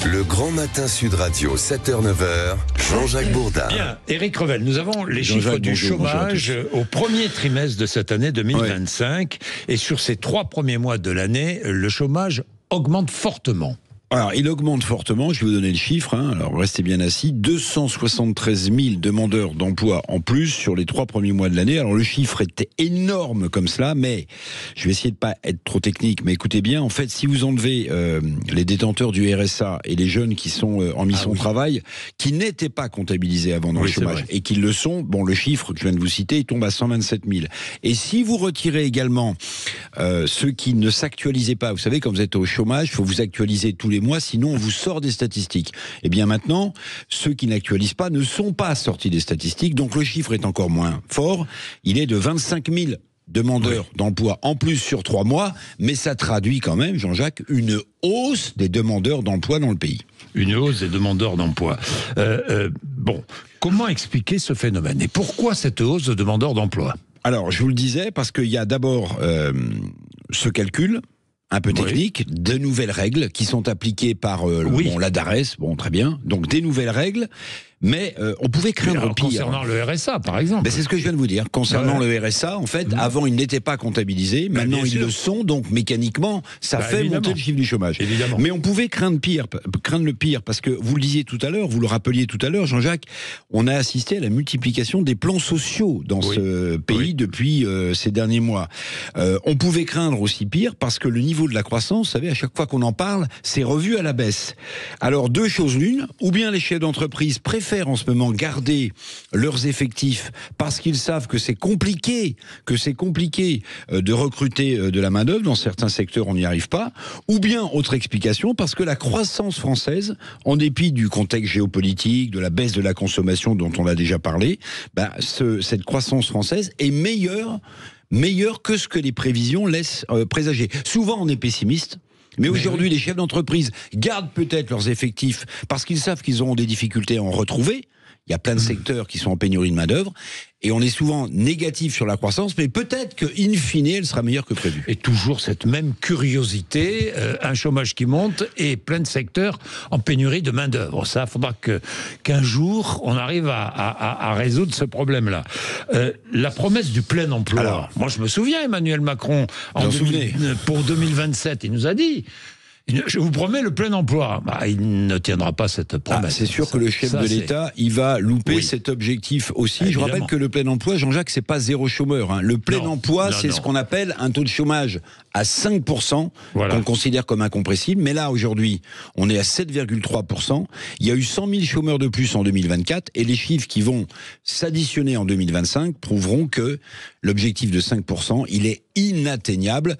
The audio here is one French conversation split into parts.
Le Grand Matin Sud Radio, 7h-9h, Jean-Jacques Bourdin. Bien, Éric Revel, nous avons les chiffres du chômage au premier trimestre de cette année 2025. Et sur ces 3 premiers mois de l'année, le chômage augmente fortement. Alors, il augmente fortement, je vais vous donner le chiffre, alors restez bien assis, 273 000 demandeurs d'emploi en plus sur les 3 premiers mois de l'année. Alors le chiffre était énorme comme cela, mais je vais essayer de pas être trop technique, mais écoutez bien, en fait, si vous enlevez les détenteurs du RSA et les jeunes qui sont en mission de travail, qui n'étaient pas comptabilisés avant dans le chômage, et qui le sont, bon, le chiffre que je viens de vous citer, il tombe à 127 000. Et si vous retirez également ceux qui ne s'actualisaient pas, vous savez, quand vous êtes au chômage, il faut vous actualiser tous les mois, sinon on vous sort des statistiques. Et bien maintenant, ceux qui n'actualisent pas ne sont pas sortis des statistiques, donc le chiffre est encore moins fort. Il est de 25 000 demandeurs d'emploi en plus sur 3 mois, mais ça traduit quand même, Jean-Jacques, une hausse des demandeurs d'emploi dans le pays. Une hausse des demandeurs d'emploi. Bon, comment expliquer ce phénomène? Et pourquoi cette hausse de demandeurs d'emploi? Alors, je vous le disais, parce qu'il y a d'abord ce calcul un peu technique, de nouvelles règles qui sont appliquées par la DARES, bon, très bien, donc des nouvelles règles, mais on pouvait craindre pire. Concernant le RSA, par exemple. C'est ce que je viens de vous dire. Concernant le RSA, en fait, avant, ils n'étaient pas comptabilisés, maintenant ils le sont, donc mécaniquement, ça fait monter le chiffre du chômage. Évidemment. Mais on pouvait craindre le pire, parce que vous le disiez tout à l'heure, vous le rappeliez tout à l'heure, Jean-Jacques, on a assisté à la multiplication des plans sociaux dans ce pays depuis ces derniers mois. On pouvait craindre aussi pire, parce que le niveau de la croissance, vous savez, à chaque fois qu'on en parle, c'est revu à la baisse. Alors, deux choses l'une, ou bien les chefs d'entreprise préfèrent en ce moment garder leurs effectifs parce qu'ils savent que c'est compliqué de recruter de la main-d'œuvre. Dans certains secteurs, on n'y arrive pas. Ou bien, autre explication, parce que la croissance française, en dépit du contexte géopolitique, de la baisse de la consommation dont on a déjà parlé, cette croissance française est meilleure que ce que les prévisions laissent présager. Souvent, on est pessimiste. Mais aujourd'hui, les chefs d'entreprise gardent peut-être leurs effectifs parce qu'ils savent qu'ils auront des difficultés à en retrouver. Il y a plein de secteurs qui sont en pénurie de main-d'œuvre. Et on est souvent négatif sur la croissance, mais peut-être qu'in fine, elle sera meilleure que prévu. Et toujours cette même curiosité, un chômage qui monte et plein de secteurs en pénurie de main-d'œuvre. Ça, il faudra qu'un jour, on arrive à résoudre ce problème-là. La promesse du plein emploi. Alors, moi, je me souviens, Emmanuel Macron, pour 2027, il nous a dit... Je vous promets le plein emploi. Il ne tiendra pas cette promesse. C'est sûr que le chef de l'État, il va louper cet objectif aussi. Évidemment. Je rappelle que le plein emploi, Jean-Jacques, c'est pas zéro chômeur. Le plein emploi, c'est ce qu'on appelle un taux de chômage à 5%, qu'on considère comme incompressible. Mais là, aujourd'hui, on est à 7,3%. Il y a eu 100 000 chômeurs de plus en 2024 et les chiffres qui vont s'additionner en 2025 prouveront que l'objectif de 5%, il est inatteignable.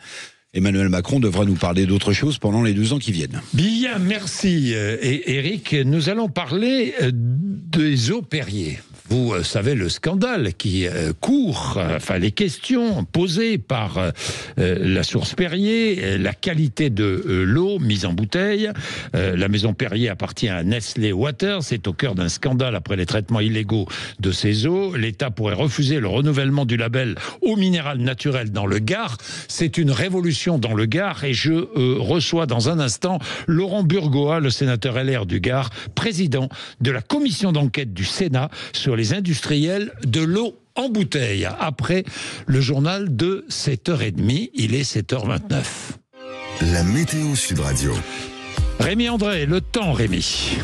Emmanuel Macron devra nous parler d'autre chose pendant les 2 ans qui viennent. Bien, merci Éric. Nous allons parler des eaux Perrier. Vous savez le scandale qui court, les questions posées par la source Perrier, la qualité de l'eau mise en bouteille. La maison Perrier appartient à Nestlé Waters, c'est au cœur d'un scandale après les traitements illégaux de ces eaux. L'État pourrait refuser le renouvellement du label eau minérale naturelle dans le Gard. C'est une révolution dans le Gard et je reçois dans un instant Laurent Burgoa, le sénateur LR du Gard, président de la commission d'enquête du Sénat sur les industriels de l'eau en bouteille. Après le journal de 7h30, il est 7h29. La météo Sud Radio. Rémi André, le temps Rémi.